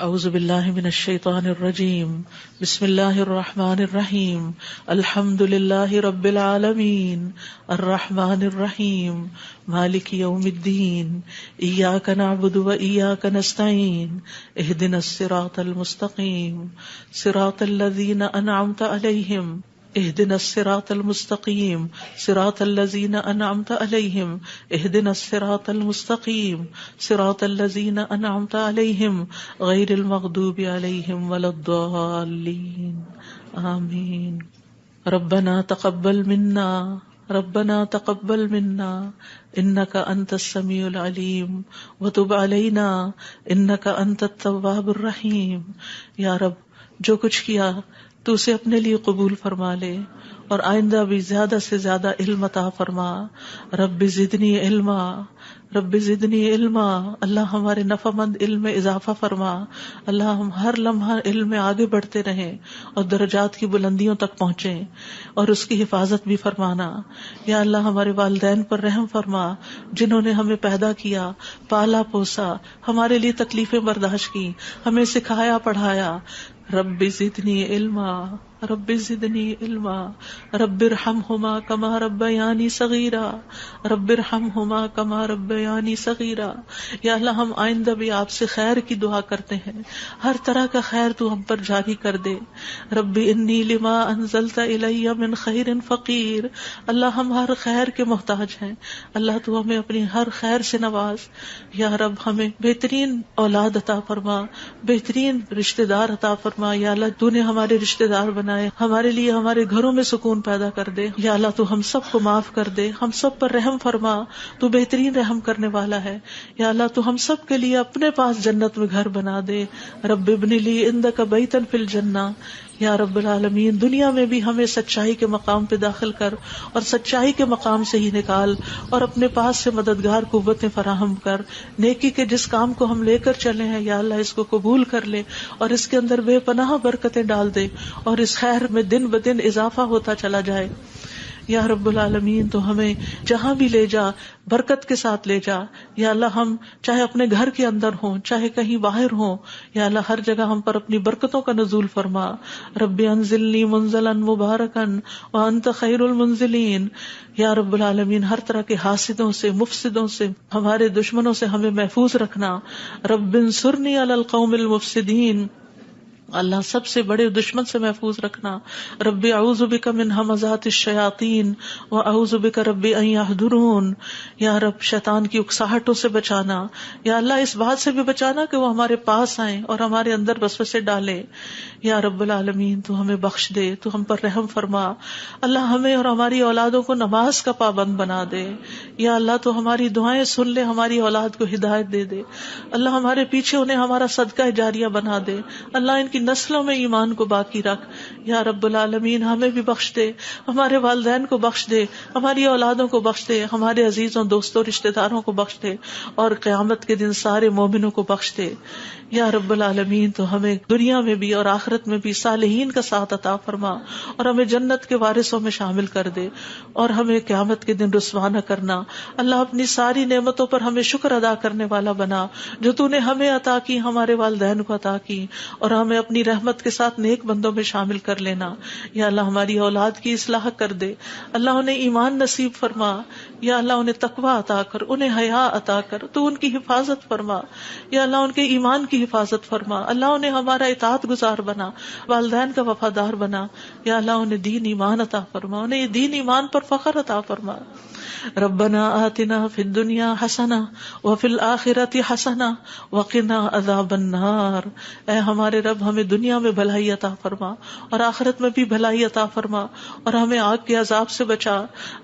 اعوذ باللہ من الشیطان الرجیم بسم اللہ الرحمن الرحیم الحمد للہ رب العالمین الرحمن الرحیم مالک یوم الدین ایاک نعبد و ایاک نستعین اہدنا الصراط المستقیم صراط الذین انعمت علیہم اهدنا الصراط المستقیم صراط الذین انعمت علیہم اهدنا الصراط المستقیم صراط الذین انعمت علیہم غیر المغضوب علیہم ولا الضالین آمین. ربنا تقبل منا تقبل منا انک انت السمیع العلیم وتب علینا انک انت التواب الرحیم. یا رب، جو کچھ کیا تو اسے اپنے لیے قبول فرما لے اور آئندہ بھی زیادہ سے زیادہ علم عطا فرما. رب زدنی علما، رب زدنی علما. اللہ ہمارے نفع مند علم میں اضافہ فرما. اللہ ہم ہر لمحہ علم میں آگے بڑھتے رہیں اور درجات کی بلندیوں تک پہنچیں اور اس کی حفاظت بھی فرمانا. یا اللہ ہمارے والدین پر رحم فرما جنہوں نے ہمیں پیدا کیا، پالا پوسا، ہمارے لیے تکلیفیں برداشت کی، ہمیں سکھایا پڑھایا. رب زدنی علما، رب زدنی علما. رب ارحمہما کما ربیانی صغیرا، رب ارحمہما کما ربیانی صغیرا. یا اللہ ہم آئندہ بھی آپ سے خیر کی دعا کرتے ہیں، ہر طرح کا خیر تو ہم پر جاری کر دے. رب انی لما انزلت الی من خیر فقیر. اللہ ہم ہر خیر کے محتاج ہیں، اللہ تو ہمیں اپنی ہر خیر سے نواز. یا رب ہمیں بہترین اولاد عطا فرما، بہترین رشتہ دار عطا فرما. یا اللہ تو نے ہمارے رشتہ دار بنائے، ہمارے لیے ہمارے گھروں میں سکون پیدا کر دے. یا اللہ تو ہم سب کو معاف کر دے، ہم سب پر رحم فرما، تو بہترین رحم کرنے والا ہے. یا اللہ تو ہم سب کے لیے اپنے پاس جنت میں گھر بنا دے. رب ابن لی عندک بیتا فی الجنہ. یا رب العالمین دنیا میں بھی ہمیں سچائی کے مقام پہ داخل کر اور سچائی کے مقام سے ہی نکال اور اپنے پاس سے مددگار قوتیں فراہم کر. نیکی کے جس کام کو ہم لے کر چلے ہیں یا اللہ اس کو قبول کر لے اور اس کے اندر بے پناہ برکتیں ڈال دے اور اس خیر میں دن بدن اضافہ ہوتا چلا جائے. یا رب العالمین تو ہمیں جہاں بھی لے جا برکت کے ساتھ لے جا. یا اللہ ہم چاہے اپنے گھر کے اندر ہوں چاہے کہیں باہر ہوں، یا اللہ ہر جگہ ہم پر اپنی برکتوں کا نزول فرما. رب انزلنی منزلا مبارکا وانت خیر المنزلین. یا رب العالمین ہر طرح کے حاسدوں سے، مفسدوں سے، ہمارے دشمنوں سے ہمیں محفوظ رکھنا. رب انصرنی علی القوم المفسدین. اللہ سب سے بڑے دشمن سے محفوظ رکھنا. رب اعوذ بک من ہمزات الشیاطین واعوذ بک رب ان یحضرون. یا رب شیطان کی اکساہٹوں سے بچانا. یا اللہ اس بات سے بھی بچانا کہ وہ ہمارے پاس آئیں اور ہمارے اندر وسوسے ڈالیں. یا رب العالمین تو ہمیں بخش دے، تو ہم پر رحم فرما. اللہ ہمیں اور ہماری اولادوں کو نماز کا پابند بنا دے. یا اللہ تو ہماری دعائیں سن لے، ہماری اولاد کو ہدایت دے دے. اللہ ہمارے پیچھے انہیں ہمارا صدقہ جاریہ بنا دے. اللہ ان کی نسلوں میں ایمان کو باقی رکھ. یا رب العالمین ہمیں بھی بخش دے، ہمارے والدین کو بخش دے، ہماری اولادوں کو بخش دے، ہمارے عزیزوں دوستوں رشتہ داروں کو بخش دے اور قیامت کے دن سارے مومنوں کو بخش دے. یا رب العالمین تو ہمیں دنیا میں بھی اور آخرت میں بھی صالحین کا ساتھ عطا فرما اور ہمیں جنت کے وارثوں میں شامل کر دے اور ہمیں قیامت کے دن رسوا نہ کرنا. اللہ اپنی ساری نعمتوں پر ہمیں شکر ادا کرنے والا بنا جو تو نے ہمیں عطا کی، ہمارے والدین کو عطا کی، اور ہمیں اپنی رحمت کے ساتھ نیک بندوں میں شامل کر لینا. یا اللہ ہماری اولاد کی اصلاح کر دے. اللہ انہیں ایمان نصیب فرما. یا اللہ انہیں تقویٰ عطا کر، انہیں حیا عطا کر، تو ان کی حفاظت فرما. یا اللہ ان کے ایمان کی حفاظت فرما. اللہ انہیں ہمارا اطاعت گزار بنا، والدین کا وفادار بنا. یا اللہ انہیں دین ایمان عطا فرما، انہیں دین ایمان پر فخر عطا فرما. ربنا آتنا فی الدنیا حسنہ وفی الآخرۃ حسنہ وقنا عذاب النار. اے ہمارے رب ہمیں دنیا میں بھلائی عطا فرما اور آخرت میں بھی بھلائی عطا فرما اور ہمیں آگ کے عذاب سے بچا.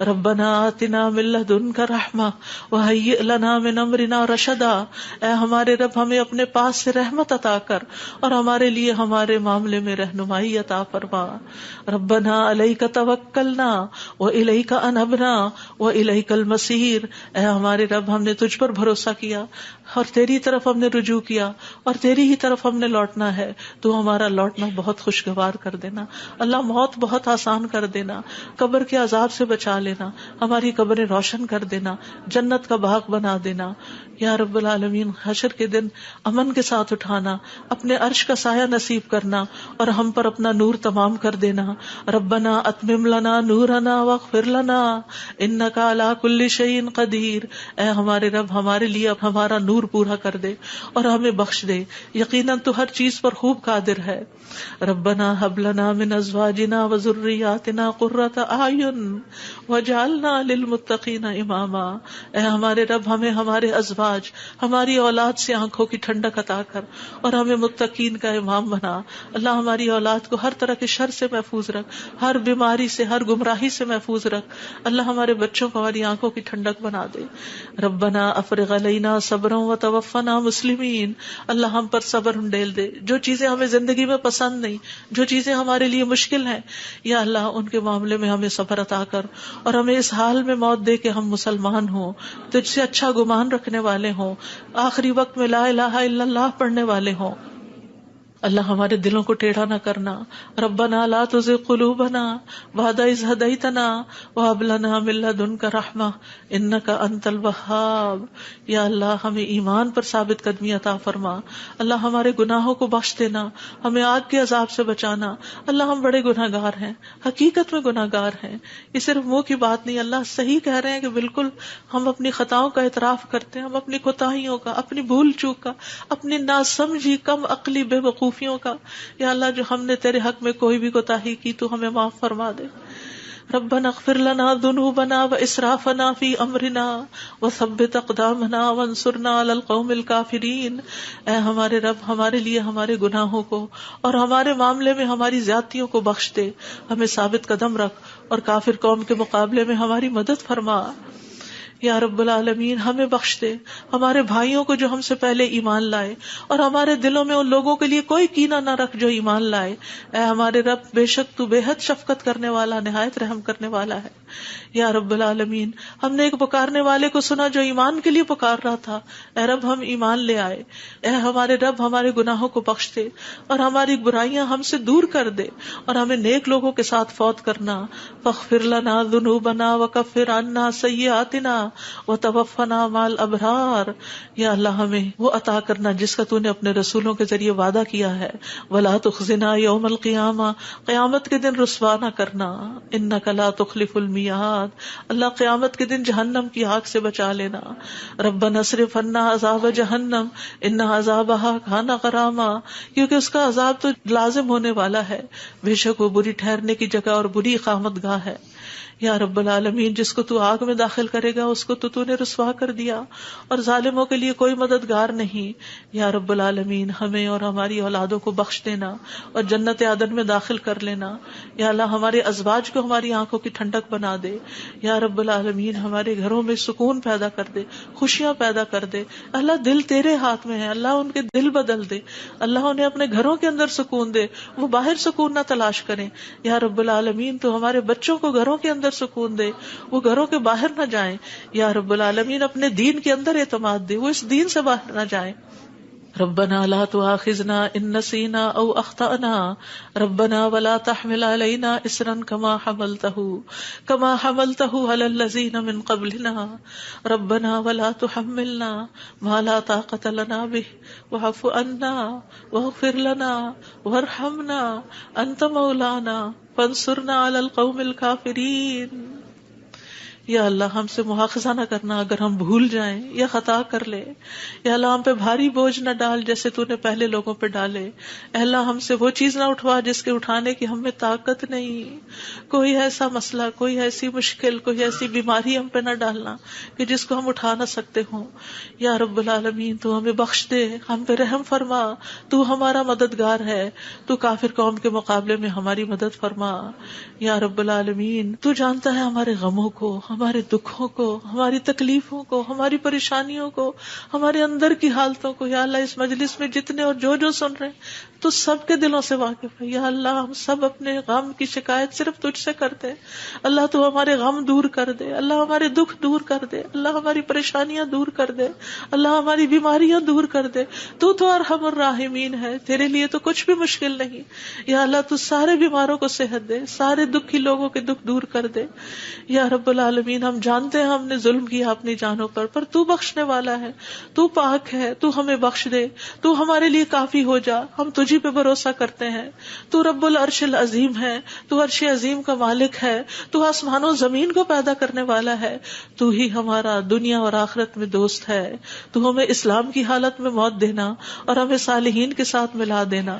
ربنا آتنا من لدنک رحمہ وہیئ لنا من امرنا رشدا. اے ہمارے رب ہمیں اپنے پاس سے رحمت عطا کر اور ہمارے لیے ہمارے معاملے میں رہنمائی عطا فرما. ربنا علیک توکلنا والیک انبنا والیک المصیر. اے ہمارے رب ہم نے تجھ پر بھروسہ کیا، اور تیری طرف ہم نے رجوع کیا اور تیری ہی طرف ہم نے لوٹنا ہے. تو ہمارا لوٹنا بہت خوشگوار کر دینا. اللہ موت بہت آسان کر دینا, قبر کے عذاب سے بچا لینا, ہماری قبریں روشن کر دینا, جنت کا باغ بنا دینا. یا رب العالمین, حشر کے دن امن کے ساتھ اٹھانا, اپنے عرش کا سایہ نصیب کرنا اور ہم پر اپنا نور تمام کر دینا. ربنا اتمم لنا نورنا واغفر لنا انک علی کل شیء قدیر. اے ہمارے رب, ہمارے لیے ہمارا نور پورا کر دے اور ہمیں بخش دے, یقیناً تو ہر چیز پر خوب قادر ہے. ربنا هب لنا من ازواجنا وذرياتنا قرۃ اعین واجعلنا للمتقین اماما. اے ہمارے رب, ہمیں ہمارے ازواج, ہماری اولاد سے آنکھوں کی ٹھنڈک عطا کر اور ہمیں متقین کا امام بنا. اللہ ہماری اولاد کو ہر طرح کے شر سے محفوظ رکھ, ہر بیماری سے, ہر گمراہی سے محفوظ رکھ. اللہ ہمارے بچوں کو ہماری آنکھوں کی ٹھنڈک بنا دے. ربنا افرغ علینا صبرا وتوفنا مسلمین. اللہ ہم پر صبر انڈیل دے. جو چیزیں ہمیں زندگی میں پسند نہیں, جو چیزیں ہمارے لیے مشکل ہیں, یا اللہ ان کے معاملے میں ہمیں صبر عطا کر اور ہمیں اس حال میں موت دے کہ ہم مسلمان ہوں, تجھ سے اچھا گمان رکھنے والے ہوں, آخری وقت میں لا الہ الا اللہ پڑھنے والے ہوں. اللہ ہمارے دلوں کو ٹیڑھا نہ کرنا. ربنا لا تزغ قلوبنا بعد اذ ہدیتنا وہب لنا من لدنک رحمہ انک انت الوہاب. یا اللہ ہمیں ایمان پر ثابت قدمی عطا فرما. اللہ ہمارے گناہوں کو بخش دینا, ہمیں آگ کے عذاب سے بچانا. اللہ ہم بڑے گناہ گار ہیں, حقیقت میں گناہ گار ہیں, یہ صرف منہ کی بات نہیں. اللہ صحیح کہہ رہے ہیں کہ بالکل ہم اپنی خطاؤں کا اعتراف کرتے ہیں, ہم اپنی کوتاہیوں کا, اپنی بھول چوک کا, اپنی ناسمجھی کم عقلی بے وقوفیوں کا. یا اللہ جو ہم نے تیرے حق میں کوئی بھی کوتاہی کی تو ہمیں معاف فرما دے. ربنا اغفر لنا ذنوبنا واسرافنا فی امرنا وثبت اقدامنا وانصرنا علی القوم الکافرین. اے ہمارے رب, ہمارے لیے ہمارے گناہوں کو اور ہمارے معاملے میں ہماری زیادتیوں کو بخش دے, ہمیں ثابت قدم رکھ اور کافر قوم کے مقابلے میں ہماری مدد فرما. یا رب العالمین, ہمیں بخش دے, ہمارے بھائیوں کو جو ہم سے پہلے ایمان لائے, اور ہمارے دلوں میں ان لوگوں کے لیے کوئی کینہ نہ رکھ جو ایمان لائے. اے ہمارے رب, بے شک تو بے حد شفقت کرنے والا, نہایت رحم کرنے والا ہے. یا رب العالمین, ہم نے ایک پکارنے والے کو سنا جو ایمان کے لیے پکار رہا تھا. اے رب, ہم ایمان لے آئے. اے ہمارے رب, ہمارے گناہوں کو بخش دے اور ہماری برائیاں ہم سے دور کر دے اور ہمیں نیک لوگوں کے ساتھ فوت کرنا. فاغفر لنا ذنوبنا وکفر عنا سیئاتنا وتوفنا مع الابرار. یا اللہ ہمیں وہ عطا کرنا جس کا تو نے اپنے رسولوں کے ذریعے وعدہ کیا ہے. ولا تخزنا یوم القیامہ, قیامت کے دن رسوا نہ کرنا. انک لا تخلف المیعاد, اللہ قیامت کے دن جہنم کی آگ سے بچا لینا. ربنا اصرف عنا عذاب جہنم ان عذابها کان غراما, کیونکہ اس کا عذاب تو لازم ہونے والا ہے, بے شک وہ بری ٹھہرنے کی جگہ اور بری اقامت گاہ ہے. یا رب العالمین, جس کو تو آگ میں داخل کرے گا اس کو تو نے رسوا کر دیا, اور ظالموں کے لیے کوئی مددگار نہیں. یا رب العالمین, ہمیں اور ہماری اولادوں کو بخش دینا اور جنت عدن میں داخل کر لینا. یا اللہ, ہمارے ازواج کو ہماری آنکھوں کی ٹھنڈک بنا دے. یا رب العالمین, ہمارے گھروں میں سکون پیدا کر دے, خوشیاں پیدا کر دے. اللہ, دل تیرے ہاتھ میں ہے, اللہ ان کے دل بدل دے. اللہ انہیں اپنے گھروں کے اندر سکون دے, وہ باہر سکون نہ تلاش کریں. یا رب العالمین, تو ہمارے بچوں کو گھروں کے اندر سکون دے, وہ گھروں کے باہر نہ جائیں. یا رب العالمین, اپنے دین کے اندر اعتماد دے, وہ اس دین سے باہر نہ جائیں. ربنا لا تؤاخذنا ان نسینا او اخطأنا ربنا ولا تحمل علينا اصرا كما حملته على الذين من قبلنا ربنا ولا تحملنا ما لا طاقة لنا به واعف عنا واغفر لنا وارحمنا انت مولانا فانصرنا على القوم الكافرين. یا اللہ, ہم سے مواخذہ نہ کرنا اگر ہم بھول جائیں یا خطا کر لے. یا اللہ, ہم پہ بھاری بوجھ نہ ڈال جیسے تو نے پہلے لوگوں پہ ڈالے. اے اللہ, ہم سے وہ چیز نہ اٹھوا جس کے اٹھانے کی ہم میں طاقت نہیں. کوئی ایسا مسئلہ, کوئی ایسی مشکل, کوئی ایسی بیماری ہم پہ نہ ڈالنا کہ جس کو ہم اٹھا نہ سکتے ہوں. یا رب العالمین, تو ہمیں بخش دے, ہم پہ رحم فرما, تو ہمارا مددگار ہے, تو کافر قوم کے مقابلے میں ہماری مدد فرما. یا رب العالمین, تو جانتا ہے ہمارے غموں کو, ہمارے دکھوں کو، ہماری تکلیفوں کو، ہماری پریشانیوں کو، ہمارے اندر کی حالتوں کو. یا اللہ اس مجلس میں جتنے اور جو سن رہے ہیں تو سب کے دلوں سے واقف ہے. یا اللہ ہم سب اپنے غم کی شکایت صرف تجھ سے کرتے ہیں. اللہ تو ہمارے غم دور کر دے، اللہ ہمارے دکھ دور کر دے، اللہ ہماری پریشانیاں دور کر دے، اللہ ہماری بیماریاں دور کر دے. تو ارحم الراحمین ہے، تیرے لیے تو کچھ بھی مشکل نہیں. یا اللہ تو سارے بیماروں کو صحت دے، سارے دکھی لوگوں کے دکھ دور کر دے. یا رب العالمین ہم جانتے ہیں ہم نے ظلم کیا اپنی جانوں پر تو بخشنے والا ہے، تو پاک ہے، تو ہمیں بخش دے، تو ہمارے لیے کافی ہو جا. ہم تجھی پہ بھروسہ کرتے ہیں. تو رب العرش العظیم ہے، تو عرش عظیم کا مالک ہے، تو آسمان و زمین کو پیدا کرنے والا ہے. تو ہی ہمارا دنیا اور آخرت میں دوست ہے. تو ہمیں اسلام کی حالت میں موت دینا اور ہمیں صالحین کے ساتھ ملا دینا.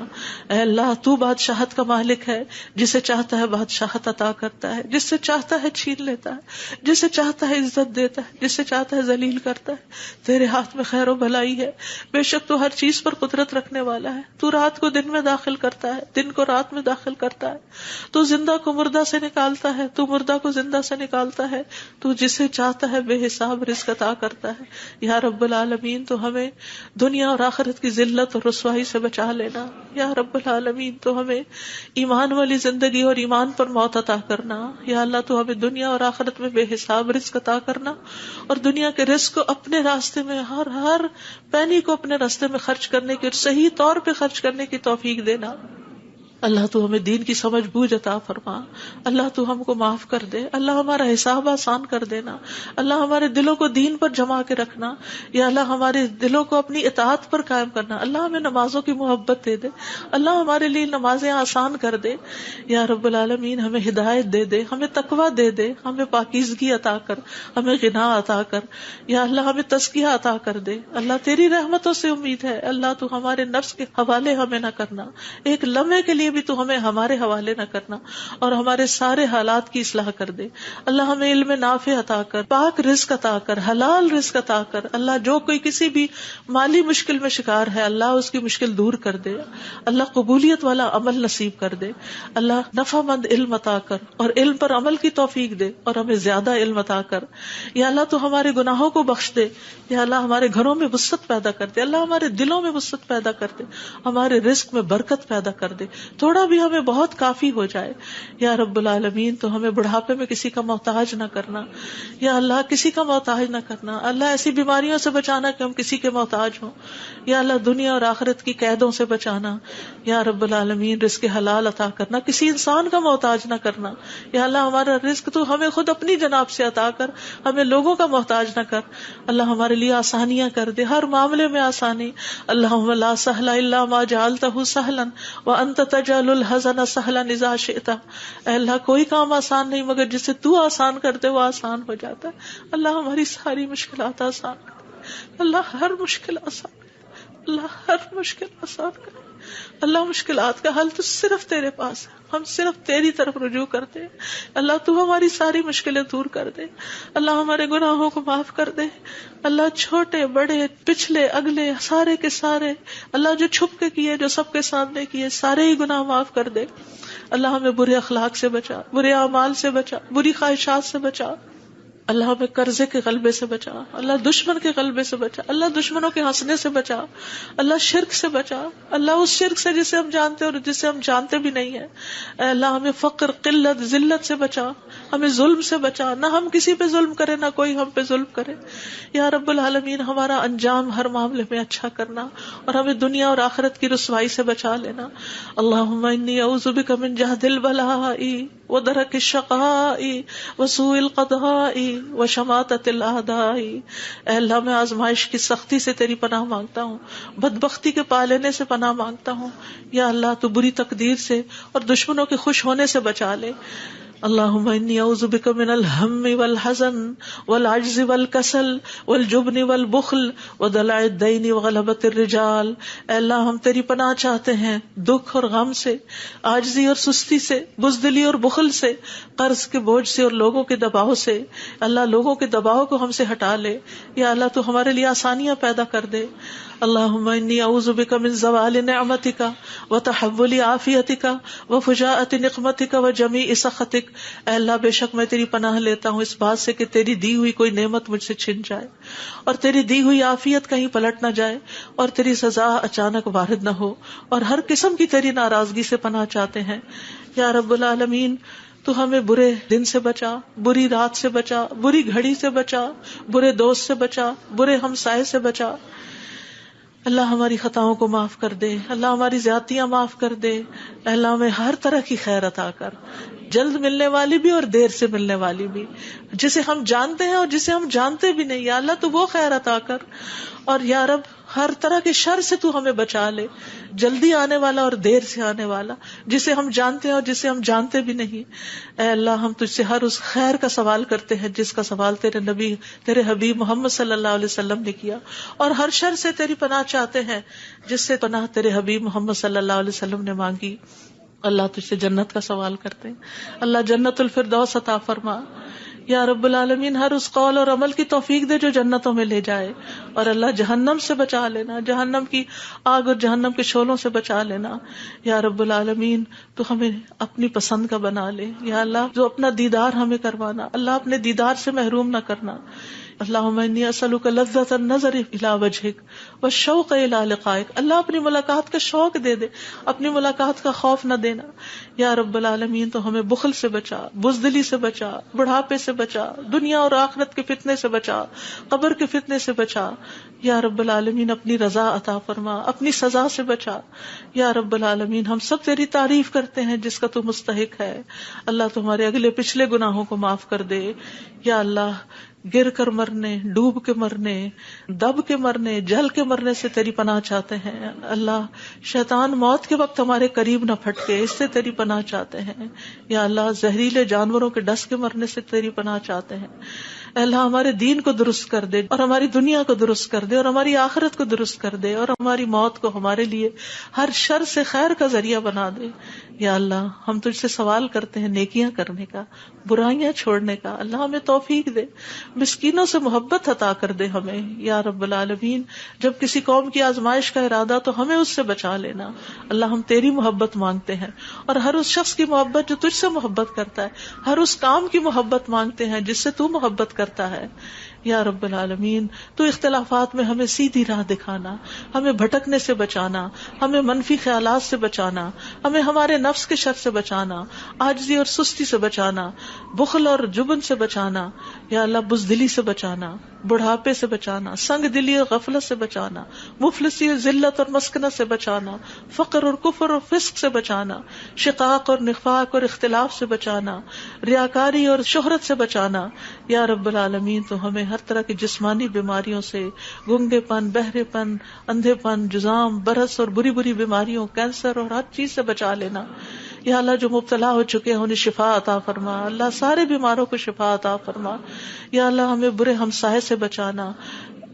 اے اللہ تو بادشاہت کا مالک ہے، جسے چاہتا ہے بادشاہت عطا کرتا ہے، جس سے چاہتا ہے چھین لیتا ہے، جسے چاہتا ہے عزت دیتا ہے، جسے چاہتا ہے ذلیل کرتا ہے. تیرے ہاتھ میں خیر و بھلائی ہے. بے شک تو ہر چیز پر قدرت رکھنے والا ہے. تو رات کو دن میں داخل کرتا ہے، دن کو رات میں داخل کرتا ہے. تو زندہ کو مردہ سے نکالتا ہے، تو مردہ کو زندہ سے نکالتا ہے. تو جسے چاہتا ہے بے حساب رزق عطا کرتا ہے. یا رب العالمین تو ہمیں دنیا اور آخرت کی ذلت اور رسوائی سے بچا لینا. یا رب العالمین تو ہمیں ایمان والی زندگی اور ایمان پر موت عطا کرنا. یا اللہ تو ہمیں دنیا اور آخرت میں بے حساب رزق عطا کرنا، اور دنیا کے رزق کو اپنے راستے میں ہر پینی کو اپنے راستے میں خرچ کرنے کی اور صحیح طور پہ خرچ کرنے کی توفیق دینا. اللہ تو ہمیں دین کی سمجھ بوجھ عطا فرما. اللہ تو ہم کو معاف کر دے. اللہ ہمارا حساب آسان کر دینا. اللہ ہمارے دلوں کو دین پر جما کے رکھنا. یا اللہ ہمارے دلوں کو اپنی اطاعت پر قائم کرنا. اللہ ہمیں نمازوں کی محبت دے دے. اللہ ہمارے لیے نمازیں آسان کر دے. یا رب العالمین ہمیں ہدایت دے دے، ہمیں تقویٰ دے دے، ہمیں پاکیزگی عطا کر، ہمیں غنا عطا کر. یا اللہ ہمیں تزکیہ عطا کر دے. اللہ تیری رحمتوں سے امید ہے. اللہ تو ہمارے نفس کے حوالے ہمیں نہ کرنا، ایک لمحے کے لیے بھی تو ہمیں ہمارے حوالے نہ کرنا، اور ہمارے سارے حالات کی اصلاح کر دے. اللہ ہمیں علم نافع عطا کر، پاک رزق عطا کر، حلال رزق عطا کر. اللہ جو کوئی کسی بھی مالی مشکل میں شکار ہے، اللہ اس کی مشکل دور کر دے. اللہ قبولیت والا عمل نصیب کر دے. اللہ نفع مند علم عطا کر، اور علم پر عمل کی توفیق دے، اور ہمیں زیادہ علم عطا کر. یا اللہ تو ہمارے گناہوں کو بخش دے. یا اللہ ہمارے گھروں میں وسعت پیدا کر دے. اللہ ہمارے دلوں میں وسعت پیدا کر دے، ہمارے رزق میں برکت پیدا کر دے. تھوڑا بھی ہمیں بہت کافی ہو جائے. یا رب العالمین تو ہمیں بڑھاپے میں کسی کا محتاج نہ کرنا. یا اللہ کسی کا محتاج نہ کرنا. اللہ ایسی بیماریوں سے بچانا کہ ہم کسی کے محتاج ہوں. یا اللہ دنیا اور آخرت کی قیدوں سے بچانا. یا رب العالمین رزق حلال عطا کرنا، کسی انسان کا محتاج نہ کرنا. یا اللہ ہمارا رزق تو ہمیں خود اپنی جناب سے عطا کر، ہمیں لوگوں کا محتاج نہ کر. اللہ ہمارے لیے آسانیاں کر دے، ہر معاملے میں آسانی. اللہم لا سہل الا ما جعلتہ سہلا وانت تجعل الحزن سہلا اذا شئت. اے اللہ کوئی کام آسان نہیں مگر جسے تو آسان کر دے وہ آسان ہو جاتا ہے. اللہ ہماری ساری مشکلات آسان کر. اللہ ہر مشکل آسان کر. اللہ ہر مشکل آسان کر. اللہ مشکلات کا حل تو صرف تیرے پاس ہے، ہم صرف تیری طرف رجوع کرتے ہیں. اللہ تو ہماری ساری مشکلیں دور کر دے. اللہ ہمارے گناہوں کو معاف کر دے. اللہ چھوٹے بڑے پچھلے اگلے سارے کے سارے، اللہ جو چھپ کے کیے جو سب کے سامنے کیے سارے ہی گناہ معاف کر دے. اللہ ہمیں برے اخلاق سے بچا، برے اعمال سے بچا، بری خواہشات سے بچا. اللہ ہمیں قرضے کے غلبے سے بچا. اللہ دشمن کے غلبے سے بچا. اللہ دشمنوں کے ہنسنے سے بچا. اللہ شرک سے بچا. اللہ اس شرک سے جسے ہم جانتے اور جسے ہم جانتے بھی نہیں ہیں. اے اللہ ہمیں فقر، قلت، ذلت سے بچا. ہمیں ظلم سے بچا، نہ ہم کسی پہ ظلم کرے نہ کوئی ہم پہ ظلم کرے. یا رب العالمین ہمارا انجام ہر معاملے میں اچھا کرنا، اور ہمیں دنیا اور آخرت کی رسوائی سے بچا لینا. اللہم انی اعوذ بک من جہد البلاء ودرک الشقاء وسوء القضاء وشماتۃ الاعداء. اے اللہ میں آزمائش کی سختی سے تیری پناہ مانگتا ہوں، بدبختی کے پا لینے سے پناہ مانگتا ہوں. یا اللہ تو بری تقدیر سے اور دشمنوں کے خوش ہونے سے بچا لے. اللہم انی اعوذ بک من الہم والحزن والعجز والکسل والجبن والبخل ودلع الدین وغلبۃ الرجال. اے اللہ ہم تیری پناہ چاہتے ہیں دکھ اور غم سے، عاجزی اور سستی سے، بزدلی اور بخل سے، قرض کے بوجھ سے اور لوگوں کے دباؤ سے. اللہ لوگوں کے دباؤ کو ہم سے ہٹا لے. یا اللہ تو ہمارے لیے آسانیاں پیدا کر دے. اللہم انی اعوذ بک من زوال نعمتک وتحول عافیتک وفجاءۃ نقمتک وجمیع سخطک. اے اللہ بے شک میں تیری پناہ لیتا ہوں اس بات سے کہ تیری دی ہوئی کوئی نعمت مجھ سے چھن جائے اور تیری دی ہوئی عافیت کہیں پلٹ نہ جائے اور تیری سزا اچانک وارد نہ ہو، اور ہر قسم کی تیری ناراضگی سے پناہ چاہتے ہیں یا رب العالمین. تو ہمیں برے دن سے بچا، بری رات سے بچا، بری گھڑی سے بچا، برے دوست سے بچا، برے ہمسائے سے بچا. اللہ ہماری خطاؤں کو معاف کر دے، اللہ ہماری زیادتیاں معاف کر دے. اللہ ہمیں ہر طرح کی خیر عطا کر، جلد ملنے والی بھی اور دیر سے ملنے والی بھی، جسے ہم جانتے ہیں اور جسے ہم جانتے بھی نہیں. یا اللہ تو وہ خیر عطا کر، اور یا رب ہر طرح کے شر سے تو ہمیں بچا لے، جلدی آنے والا اور دیر سے آنے والا، جسے ہم جانتے ہیں اور جسے ہم جانتے بھی نہیں. اے اللہ ہم تجھ سے ہر اس خیر کا سوال کرتے ہیں جس کا سوال تیرے نبی، تیرے حبیب محمد صلی اللہ علیہ وسلم نے کیا، اور ہر شر سے تیری پناہ چاہتے ہیں جس سے پناہ تیرے حبیب محمد صلی اللہ علیہ وسلم نے مانگی. اللہ تجھ سے جنت کا سوال کرتے ہیں، اللہ جنت الفردوس عطا فرما. یا رب العالمین ہر اس قول اور عمل کی توفیق دے جو جنتوں میں لے جائے، اور اللہ جہنم سے بچا لینا، جہنم کی آگ اور جہنم کے شعلوں سے بچا لینا. یا رب العالمین تو ہمیں اپنی پسند کا بنا لے. یا اللہ جو اپنا دیدار ہمیں کروانا، اللہ اپنے دیدار سے محروم نہ کرنا. اللہم انی اسألک لذۃ النظر الی وجہک والشوق الی لقائک. اللہ اپنی ملاقات کا شوق دے دے، اپنی ملاقات کا خوف نہ دینا. یا رب العالمین تو ہمیں بخل سے بچا، بزدلی سے بچا، بڑھاپے سے بچا، دنیا اور آخرت کے فتنے سے بچا، قبر کے فتنے سے بچا. یا رب العالمین اپنی رضا عطا فرما، اپنی سزا سے بچا. یا رب العالمین ہم سب تیری تعریف کرتے ہیں جس کا تو مستحق ہے. اللہ تمہارے اگلے پچھلے گناہوں کو معاف کر دے. یا اللہ گر کر مرنے، ڈوب کے مرنے، دب کے مرنے، جل کے مرنے سے تیری پناہ چاہتے ہیں. اللہ شیطان موت کے وقت ہمارے قریب نہ پھٹکے، اس سے تیری پناہ چاہتے ہیں. یا اللہ زہریلے جانوروں کے ڈس کے مرنے سے تیری پناہ چاہتے ہیں. اے اللہ ہمارے دین کو درست کر دے، اور ہماری دنیا کو درست کر دے، اور ہماری آخرت کو درست کر دے، اور ہماری موت کو ہمارے لیے ہر شر سے خیر کا ذریعہ بنا دے. یا اللہ ہم تجھ سے سوال کرتے ہیں نیکیاں کرنے کا، برائیاں چھوڑنے کا. اللہ ہمیں توفیق دے، مسکینوں سے محبت عطا کر دے ہمیں. یا رب العالمین جب کسی قوم کی آزمائش کا ارادہ تو ہمیں اس سے بچا لینا. اللہ ہم تیری محبت مانگتے ہیں، اور ہر اس شخص کی محبت جو تجھ سے محبت کرتا ہے، ہر اس کام کی محبت مانگتے ہیں جس سے تو محبت کرتا ہے. یا رب العالمین تو اختلافات میں ہمیں سیدھی راہ دکھانا، ہمیں بھٹکنے سے بچانا، ہمیں منفی خیالات سے بچانا، ہمیں ہمارے نفس کے شر سے بچانا، عاجزی اور سستی سے بچانا، بخل اور جبن سے بچانا. یا اللہ بزدلی سے بچانا، بڑھاپے سے بچانا، سنگ دلی اور غفلت سے بچانا، مفلسی اور ذلت اور مسکنت سے بچانا، فقر اور کفر اور فسق سے بچانا، شقاق اور نفاق اور اختلاف سے بچانا، ریاکاری اور شہرت سے بچانا. یا رب العالمین تو ہمیں ہر طرح کی جسمانی بیماریوں سے، گنگے پن، بہرے پن، اندھے پن، جزام، برس اور بری بری بیماریوں، کینسر اور ہر چیز سے بچا لینا. یا اللہ جو مبتلا ہو چکے ہیں انہیں شفا عطا فرما. اللہ سارے بیماروں کو شفا عطا فرما. یا اللہ ہمیں برے ہمسائے سے بچانا.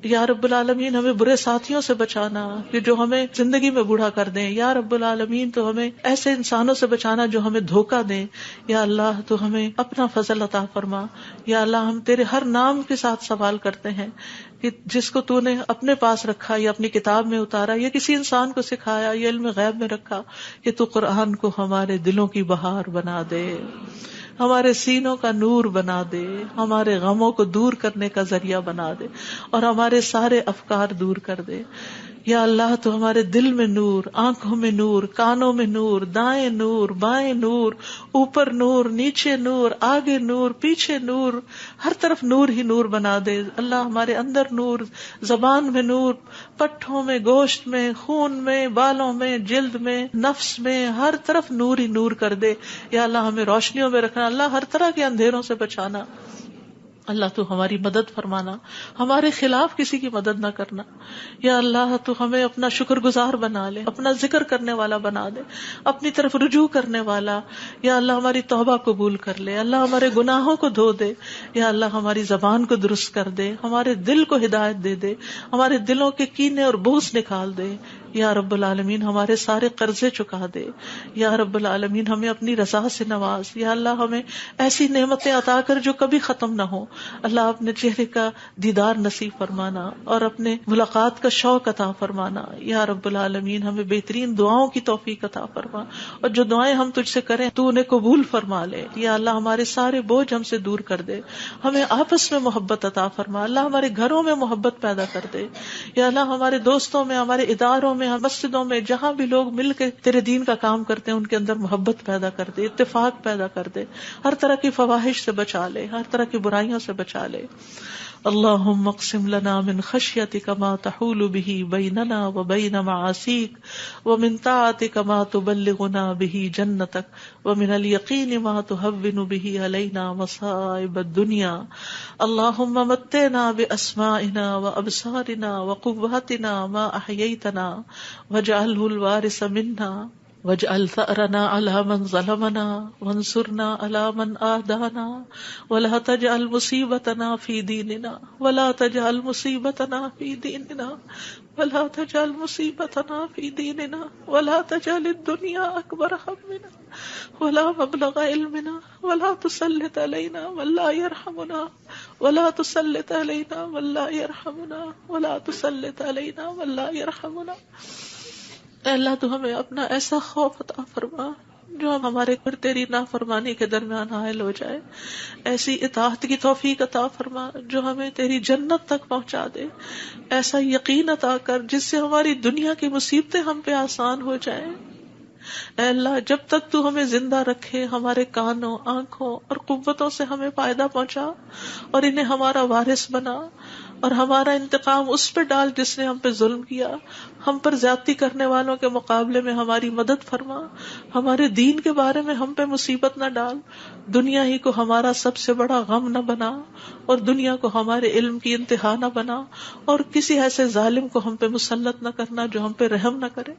یا رب العالمین ہمیں برے ساتھیوں سے بچانا کہ جو ہمیں زندگی میں بوڑھا کر دیں. یا رب العالمین تو ہمیں ایسے انسانوں سے بچانا جو ہمیں دھوکہ دیں. یا اللہ تو ہمیں اپنا فضل عطا فرما. یا اللہ ہم تیرے ہر نام کے ساتھ سوال کرتے ہیں کہ جس کو تو نے اپنے پاس رکھا یا اپنی کتاب میں اتارا یا کسی انسان کو سکھایا یا علم غیب میں رکھا، کہ تو قرآن کو ہمارے دلوں کی بہار بنا دے، ہمارے سینوں کا نور بنا دے، ہمارے غموں کو دور کرنے کا ذریعہ بنا دے، اور ہمارے سارے افکار دور کر دے. یا اللہ تو ہمارے دل میں نور، آنکھوں میں نور، کانوں میں نور، دائیں نور، بائیں نور، اوپر نور، نیچے نور، آگے نور، پیچھے نور، ہر طرف نور ہی نور بنا دے. اللہ ہمارے اندر نور، زبان میں نور، پٹھوں میں، گوشت میں، خون میں، بالوں میں، جلد میں، نفس میں، ہر طرف نور ہی نور کر دے. یا اللہ ہمیں روشنیوں میں رکھنا، اللہ ہر طرح کے اندھیروں سے بچانا. اللہ تو ہماری مدد فرمانا، ہمارے خلاف کسی کی مدد نہ کرنا. یا اللہ تو ہمیں اپنا شکر گزار بنا لے، اپنا ذکر کرنے والا بنا دے، اپنی طرف رجوع کرنے والا. یا اللہ ہماری توبہ قبول کر لے، اللہ ہمارے گناہوں کو دھو دے. یا اللہ ہماری زبان کو درست کر دے، ہمارے دل کو ہدایت دے دے، ہمارے دلوں کے کینے اور بغض نکال دے. یا رب العالمین ہمارے سارے قرضے چکا دے. یا رب العالمین ہمیں اپنی رضا سے نواز. یا اللہ ہمیں ایسی نعمتیں عطا کر جو کبھی ختم نہ ہو. اللہ اپنے چہرے کا دیدار نصیب فرمانا اور اپنے ملاقات کا شوق عطا فرمانا. یا رب العالمین ہمیں بہترین دعاؤں کی توفیق عطا فرما, اور جو دعائیں ہم تجھ سے کریں تو انہیں قبول فرما لے. یا اللہ ہمارے سارے بوجھ ہم سے دور کر دے, ہمیں آپس میں محبت عطا فرما. اللہ ہمارے گھروں میں محبت پیدا کر دے. یا اللہ ہمارے دوستوں میں, ہمارے اداروں میں, مسجدوں میں, جہاں بھی لوگ مل کے تیرے دین کا کام کرتے ہیں ان کے اندر محبت پیدا کر دے, اتفاق پیدا کر دے, ہر طرح کی فواحش سے بچا لے, ہر طرح کی برائیوں سے بچا لے. اللہم اقسم لنا من خشیتک ما تحول به بیننا وبین معاصیک, ومن طاعتک ما تبلغنا به جنتک, ومن الیقین ما تهون به علینا مصائب الدنیا. اللہم متعنا باسمائنا وابصارنا وقواتنا ما احییتنا واجعله الوارث منا, واجعل ثأرنا على من ظلمنا وانصرنا على من آدانا, ولا تجعل مصیبتنا في دیننا, ولا تجعل مصیبتنا في دیننا, ولا تجعل مصیبتنا في دیننا, ولا تجعل الدنيا أكبر همنا ولا مبلغ علمنا, ولا تسلط علينا من لا يرحمنا, ولا تسلط علينا من لا يرحمنا, ولا تسلط علينا من لا يرحمنا. اے اللہ تو ہمیں اپنا ایسا خوف عطا فرما جو ہمارے اور تیری نافرمانی کے درمیان حائل ہو جائے, ایسی اطاعت کی توفیق عطا فرما جو ہمیں تیری جنت تک پہنچا دے, ایسا یقین عطا کر جس سے ہماری دنیا کی مصیبتیں ہم پہ آسان ہو جائیں. اے اللہ جب تک تو ہمیں زندہ رکھے ہمارے کانوں, آنکھوں اور قوتوں سے ہمیں فائدہ پہنچا اور انہیں ہمارا وارث بنا, اور ہمارا انتقام اس پہ ڈال جس نے ہم پہ ظلم کیا. ہم پر زیادتی کرنے والوں کے مقابلے میں ہماری مدد فرما, ہمارے دین کے بارے میں ہم پہ مصیبت نہ ڈال, دنیا ہی کو ہمارا سب سے بڑا غم نہ بنا, اور دنیا کو ہمارے علم کی انتہا نہ بنا, اور کسی ایسے ظالم کو ہم پہ مسلط نہ کرنا جو ہم پہ رحم نہ کرے.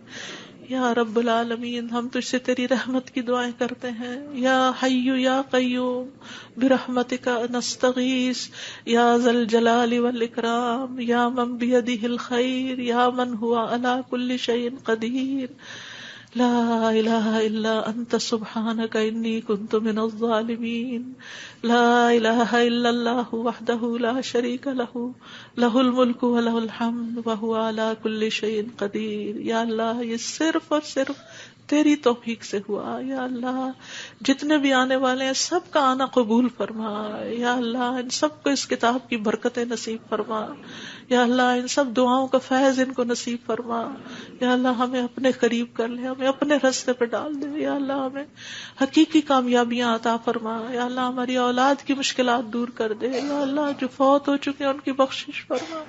یا رب العالمین ہم تجھ سے تیری رحمت کی دعائیں کرتے ہیں. یا حی یا قیوم برحمتک نستغیث, یا ذا الجلال والاکرام, یا من بیدہ الخیر, یا من ہوا علی کل شیء قدیر, لا الہ الا انت سبحانک انی کنت من الظالمین, لا الہ الا اللہ وحدہ لا شریک لہ, لہ الملک ولہ الحمد وہو علی کل شیء قدیر. یا اللہ یہ صرف اور صرف تیری توفیق سے ہوا. یا اللہ جتنے بھی آنے والے ہیں سب کا آنا قبول فرما. یا اللہ ان سب کو اس کتاب کی برکتیں نصیب فرما. یا اللہ ان سب دعاؤں کا فیض ان کو نصیب فرما. یا اللہ ہمیں اپنے قریب کر لے, ہمیں اپنے راستے پہ ڈال دے. یا اللہ ہمیں حقیقی کامیابیاں عطا فرما. یا اللہ ہماری اولاد کی مشکلات دور کر دے. یا اللہ جو فوت ہو چکے ہیں ان کی بخشش فرما.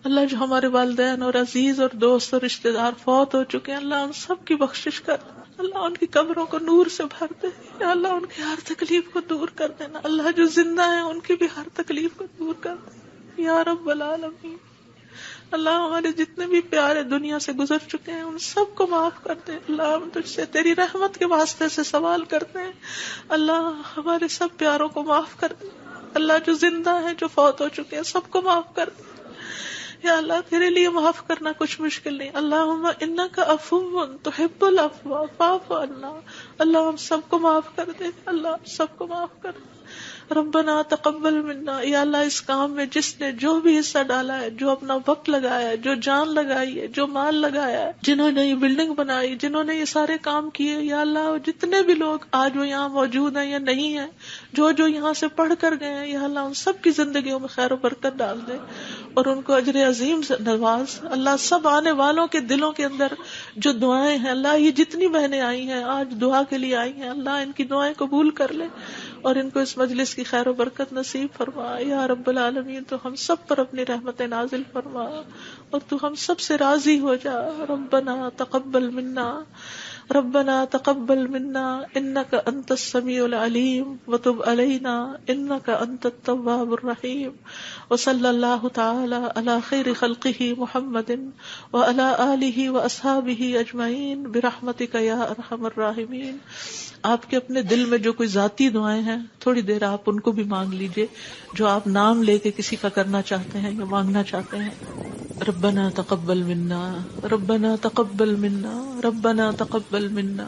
اللہ جو ہمارے والدین اور عزیز اور دوست اور رشتہ دار فوت ہو چکے ہیں اللہ ان سب کی بخشش کر دے. اللہ ان کی قبروں کو نور سے بھر دے. یا اللہ ان کی ہر تکلیف کو دور کر دینا. اللہ جو زندہ ہیں ان کی بھی ہر تکلیف کو دور کر دے. یا رب العالمین اللہ ہمارے جتنے بھی پیارے دنیا سے گزر چکے ہیں ان سب کو معاف کر دے. اللہ ہم تجھ سے تیری رحمت کے واسطے سے سوال کرتے ہیں, اللہ ہمارے سب پیاروں کو معاف کر دے. اللہ جو زندہ ہیں جو فوت ہو چکے ہیں سب کو معاف کر دے. یا اللہ تیرے لیے معاف کرنا کچھ مشکل نہیں. اللہم انک عفو تحب العفو فاعف عنا. اللہ ہم سب کو معاف کر دے. اللہ سب کو معاف کر دے. ربنا تقبل منا. یا اللہ اس کام میں جس نے جو بھی حصہ ڈالا ہے, جو اپنا وقت لگایا ہے, جو جان لگائی ہے, جو مال لگایا ہے, جنہوں نے یہ بلڈنگ بنائی, جنہوں نے یہ سارے کام کیے, یا اللہ جتنے بھی لوگ آج وہ یہاں موجود ہیں یا نہیں ہیں, جو یہاں سے پڑھ کر گئے ہیں, یا اللہ ان سب کی زندگیوں میں خیر و برکت ڈال دے اور ان کو اجر عظیم سے نواز. اللہ سب آنے والوں کے دلوں کے اندر جو دعائیں ہیں, اللہ یہ جتنی بہنیں آئی ہیں آج دعا کے لیے آئی ہیں, اللہ ان کی دعائیں قبول کر لے اور ان کو اس مجلس کی خیر و برکت نصیب فرما. یا رب العالمین تو ہم سب پر اپنی رحمت نازل فرما اور تو ہم سب سے راضی ہو جا. ربنا تقبل منا, ربنا تقبل منا انك انت السميع العليم وتب علينا انك انت التواب الرحيم. وصلى الله تعالى على خير خلقه محمد وعلى آله واصحابه اجمعين برحمتك يا ارحم الراحمين. آپ کے اپنے دل میں جو کوئی ذاتی دعائیں ہیں تھوڑی دیر آپ ان کو بھی مانگ لیجئے, جو آپ نام لے کے کسی کا کرنا چاہتے ہیں یا مانگنا چاہتے ہیں. ربنا تقبل منا، ربنا تقبل منا، ربنا تقبل منا.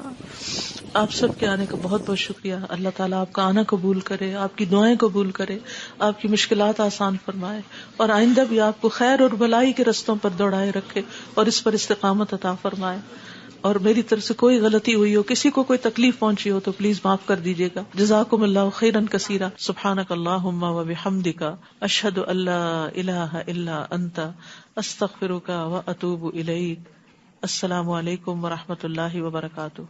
آپ سب کے آنے کا بہت بہت شکریہ. اللہ تعالیٰ آپ کا آنا قبول کرے، آپ کی دعائیں قبول کرے، آپ کی مشکلات آسان فرمائے، اور آئندہ بھی آپ کو خیر اور بھلائی کے رستوں پر دوڑائے رکھے اور اس پر استقامت عطا فرمائے. اور میری طرف سے کوئی غلطی ہوئی ہو، کسی کو کوئی تکلیف پہنچی ہو تو پلیز معاف کر دیجیے گا. جزاکم اللہ خیرا کثیرا. سبحانک اللہم و بحمدک، اشہد ان لا الہ الا انت، استغفرک و اتوب الیک. السلام علیکم و رحمۃ اللہ وبرکاتہ.